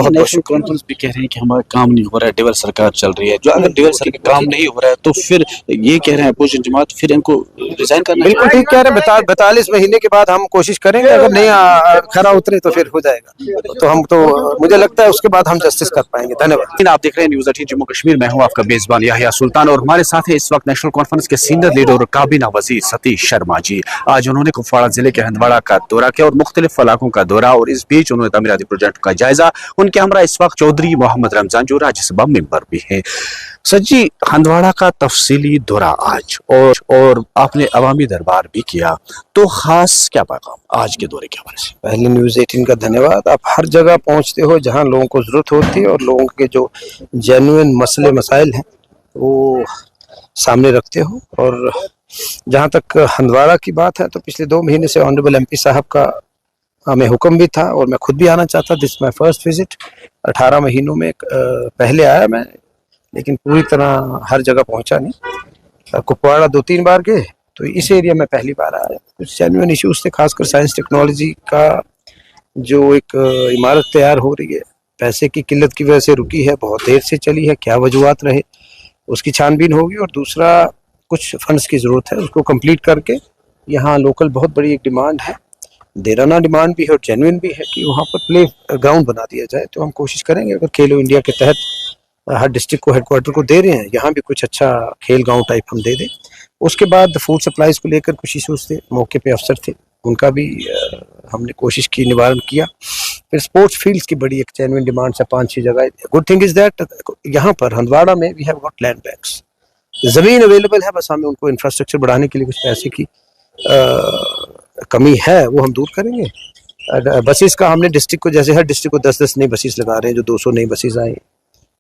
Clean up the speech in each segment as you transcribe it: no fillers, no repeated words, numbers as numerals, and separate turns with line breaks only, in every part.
बहुत national conference भी कह रहे हैं कि हमारा काम नहीं हो रहा है, डेवल सरकार चल रही है। जो अगर डेवल सरकार काम नहीं हो रहा है तो फिर ये कह रहे हैं अपोजिशन जमात, फिर इनको रिजाइन करना।
बिल्कुल ठीक कह रहे हैं। 42 महीने के बाद हम कोशिश करेंगे, अगर नहीं खरा उतरे तो फिर हो जाएगा। तो हम तो मुझे लगता है उसके बाद हम जस्टिस कर पाएंगे। धन्यवाद।
आप देख रहे हैं न्यूज़ 18 जम्मू कश्मीर। मैं हूं आपका मेजबान याहिया सुल्तान और हमारे साथ है इस वक्त नेशनल कॉन्फ्रेंस के सीनियर लीडर और काबीना वजीर सतीश शर्मा जी। आज उन्होंने कुपवाड़ा जिले के हंदवाड़ा का दौरा किया और मुख्तलिफ इलाकों का दौरा, और इस बीच उन्होंने तमीराती प्रोजेक्ट का जायजा। उनके हमरा इस वक्त चौधरी मोहम्मद रमजान जो राज्यसभा मेंबर भी है। सच्ची हंदवाड़ा का तफसीली दौरा आज और आपने अवामी दरबार भी किया, तो खास क्या पैगाम आज के दौरे के हवाले से?
पहले न्यूज़ 18 का धन्यवाद। आप हर जगह पहुंचते हो जहां लोगों को जरूरत होती है और लोगों के जो जेन्युइन मसले मसाइल हैं वो सामने रखते हो। और जहां तक हंदवाड़ा की बात है तो पिछले 2 महीने से ऑनरेबल एमपी साहब का हमें हुक्म भी था और मैं खुद भी आना चाहता। This my first visit. 18 महीनों में पहले आया मैं, लेकिन पूरी तरह हर जगह पहुंचा नहीं। कुपवाड़ा 2-3 बार गए, तो इस एरिया में पहली बार आया। कुछ जेन्युइन इश्यूज थे, खासकर साइंस टेक्नोलॉजी का जो एक इमारत तैयार हो रही है, पैसे की किल्लत की वजह से रुकी है, बहुत देर से चली है, क्या वजूहत रहे उसकी छानबीन होगी। और दूसरा कुछ फंड्स की ज़रूरत है, उसको कंप्लीट करके यहाँ लोकल बहुत बड़ी एक डिमांड है, देराना डिमांड भी है और जेन्युइन भी है कि वहाँ पर प्ले ग्राउंड बना दिया जाए। तो हम कोशिश करेंगे, अगर खेलो इंडिया के तहत हर डिस्ट्रिक्ट को हेडक्वार्टर को दे रहे हैं, यहाँ भी कुछ अच्छा खेल गांव टाइप हम दे दें। उसके बाद फूड सप्लाईज को लेकर कुछ इशूज थे, मौके पे अफसर थे, उनका भी हमने कोशिश की, निवारण किया। फिर स्पोर्ट्स फील्ड्स की बड़ी एक जेन्युइन डिमांड है 5-6 जगह। गुड थिंग इज दैट यहाँ पर हंदवाड़ा में we have got land banks, ज़मीन अवेलेबल है, बस हमें उनको इंफ्रास्ट्रक्चर बढ़ाने के लिए कुछ पैसे की कमी है, वो हम दूर करेंगे। बसेस का हमने डिस्ट्रिक्ट को, जैसे हर डिस्ट्रिक्ट को 10-10 नई बसेस लगा रहे हैं, जो 200 नई बसेस आए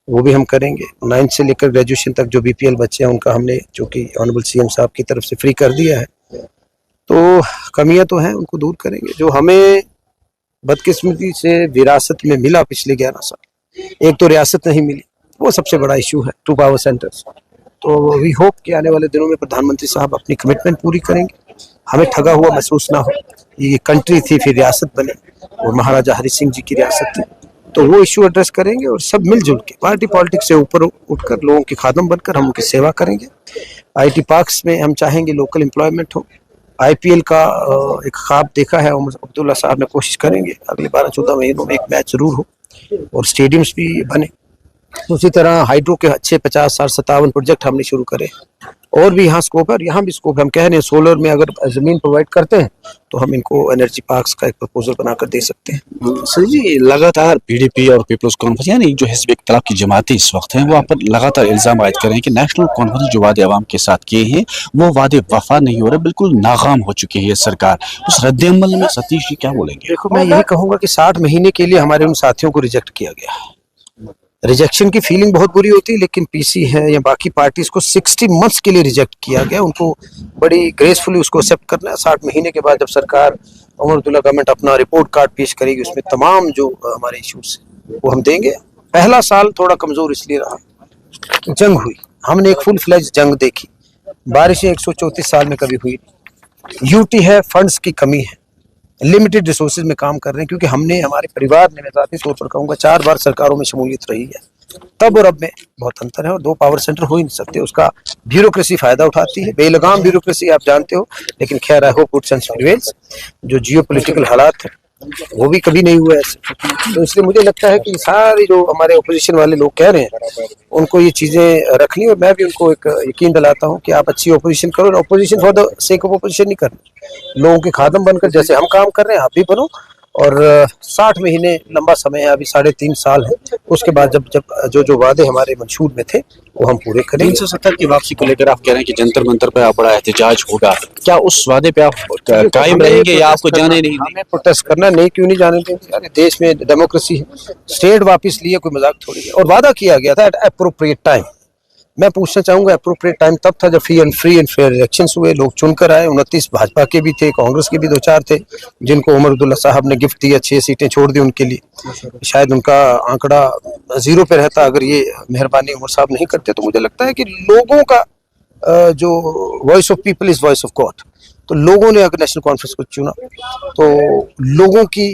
वो भी हम करेंगे। 9th से लेकर ग्रेजुएशन तक जो बीपीएल बच्चे हैं उनका हमने, जो कि ऑनरेबल सीएम साहब की तरफ से फ्री कर दिया है। तो कमियां तो हैं, उनको दूर करेंगे। जो हमें बदकिस्मती से विरासत में मिला पिछले 11 साल, एक तो रियासत नहीं मिली, वो सबसे बड़ा इशू है, 2 पावर सेंटर्स। तो वी होप कि आने वाले दिनों में प्रधानमंत्री साहब अपनी कमिटमेंट पूरी करेंगे, हमें ठगा हुआ महसूस ना हो। ये कंट्री थी, फिर रियासत बनी, और महाराजा हरि सिंह जी की रियासत थी। तो वो इशू एड्रेस करेंगे और सब मिलजुल के पार्टी पॉलिटिक्स से ऊपर उठकर लोगों के खादम बनकर हम उनकी सेवा करेंगे। आईटी पार्क्स में हम चाहेंगे लोकल एम्प्लॉयमेंट हो। आईपीएल का एक ख्वाब देखा है उमर अब्दुल्ला साहब ने, कोशिश करेंगे अगले 12-14 महीनों में एक मैच जरूर हो और स्टेडियम्स भी बने। उसी तरह हाइड्रो के अच्छे 50-57 प्रोजेक्ट हमने शुरू करे, और भी यहाँ स्कोप है, और यहाँ भी स्कोप है। हम कह रहे हैं सोलर में अगर जमीन प्रोवाइड करते हैं तो हम इनको एनर्जी पार्क्स का एक प्रपोजल बनाकर दे सकते हैं।
सर जी, लगातार पीडीपी और पीपल्स कॉन्फ्रेंस यानी जो हिज़्ब इख्तिलाफ की जमातें इस वक्त हैं, वो आप पर लगातार इल्जाम आयद कर रहे हैं कि नेशनल कॉन्फ्रेंस जो वादे अवाम के साथ किए हैं वो वादे वफा नहीं हो रहे, बिल्कुल नाकाम हो चुकी है ये सरकार। उस रद्द-ए-अमल में सतीश जी क्या बोलेंगे?
देखो, मैं यही कहूँगा कि 60 महीने के लिए हमारे उन साथियों को रिजेक्ट किया गया। रिजेक्शन की फीलिंग बहुत बुरी होती है, लेकिन पीसी है या बाकी पार्टीज को 60 मंथ्स के लिए रिजेक्ट किया गया, उनको बड़ी ग्रेसफुली उसको एक्सेप्ट करना है। 60 महीने के बाद जब सरकार उमर अब्दुल्ला गवर्नमेंट अपना रिपोर्ट कार्ड पेश करेगी, उसमें तमाम जो हमारे इशूज वो हम देंगे। पहला साल थोड़ा कमजोर इसलिए रहा, जंग हुई, हमने एक फुल फ्लेज जंग देखी, बारिशें 134 साल में कभी हुई नहीं। यूटी है, फंड्स की कमी है, लिमिटेड रिसोर्सेज में काम कर रहे हैं, क्योंकि हमने, हमारे परिवार ने, मैं जाती तौर पर कहूँगा, 4 बार सरकारों में शमूलियत रही है, तब और अब में बहुत अंतर है। और 2 पावर सेंटर हो ही नहीं सकते, उसका ब्यूरोक्रेसी फायदा उठाती है, बेलगाम ब्यूरोक्रेसी, आप जानते हो। लेकिन खैर, I hope good sense prevails. जो जियो पोलिटिकल हालात है वो भी कभी नहीं हुआ ऐसे, तो इसलिए मुझे लगता है कि सारे जो हमारे ओपोजिशन वाले लोग कह रहे हैं उनको ये चीजें रखनी, और मैं भी उनको एक यकीन दिलाता हूँ कि आप अच्छी ओपोजिशन करो। Opposition for the sake of opposition नहीं करनी, लोगों के खादम बनकर जैसे हम काम कर रहे हैं आप भी बनो। और 60 महीने लंबा समय है, अभी 3.5 साल है। उसके बाद जब जो वादे हमारे मंशूर में थे वो हम पूरे करेंगे।
370 की वापसी को लेकर आप कह रहे हैं कि जंतर मंतर पे आप बड़ा एहतजाज होगा, क्या उस वादे पे आप कायम रहेंगे या आपको जाने नहीं?
हमें प्रोटेस्ट करना नहीं, क्यों नहीं जाने देंगे? देश में डेमोक्रेसी है, स्टेट वापस लिए कोई मजाक थोड़ी है। और वादा किया गया था एट अप्रोप्रिएट टाइम। मैं पूछना चाहूंगा, अप्रोप्रिएट टाइम तब था जब फ्री एंड फेयर इलेक्शंस हुए, लोग चुनकर आए। 29 भाजपा के भी थे, कांग्रेस के भी 2-4 थे, जिनको उमर अब्दुल्ला साहब ने गिफ्ट दिया, 6 सीटें छोड़ दी उनके लिए। शायद उनका आंकड़ा 0 पे रहता अगर ये मेहरबानी उमर साहब नहीं करते। तो मुझे लगता है कि लोगों का जो voice of people is voice of God, तो लोगों ने अगर नेशनल कॉन्फ्रेंस को चुना तो लोगों की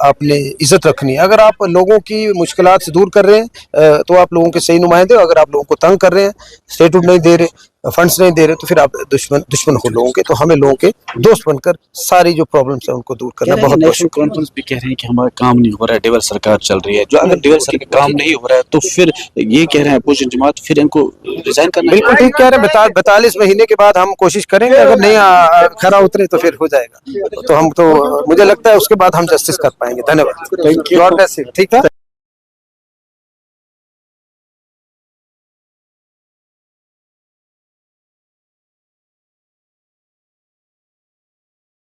आपने इज्जत रखनी है। अगर आप लोगों की मुश्किलात से दूर कर रहे हैं तो आप लोगों के सही नुमाइंदे हो। अगर आप लोगों को तंग कर रहे हैं, स्टेटहुड नहीं दे रहे, फंड्स नहीं दे रहे, तो फिर आप दुश्मन हो लोगों के। तो हमें लोगों के दोस्त बनकर सारी जो प्रॉब्लम्स है उनको दूर करना बहुत
नेशनल कॉन्फ्रेंस भी कह रहे हैं कि हमारा काम नहीं हो रहा है, डेवल सरकार चल रही है। जो अगर डेवल सरकार काम नहीं हो रहा है तो फिर ये कह रहे हैं अपोजिशन जमात, फिर इनको रिजाइन करना
बिल्कुल ठीक कह रहे हैं। 42 महीने के बाद हम कोशिश करेंगे, अगर नहीं खरा उतरे तो फिर हो जाएगा। तो मुझे लगता है उसके बाद हम जस्टिस कर पाएंगे। धन्यवाद। God bless you. ठीक था।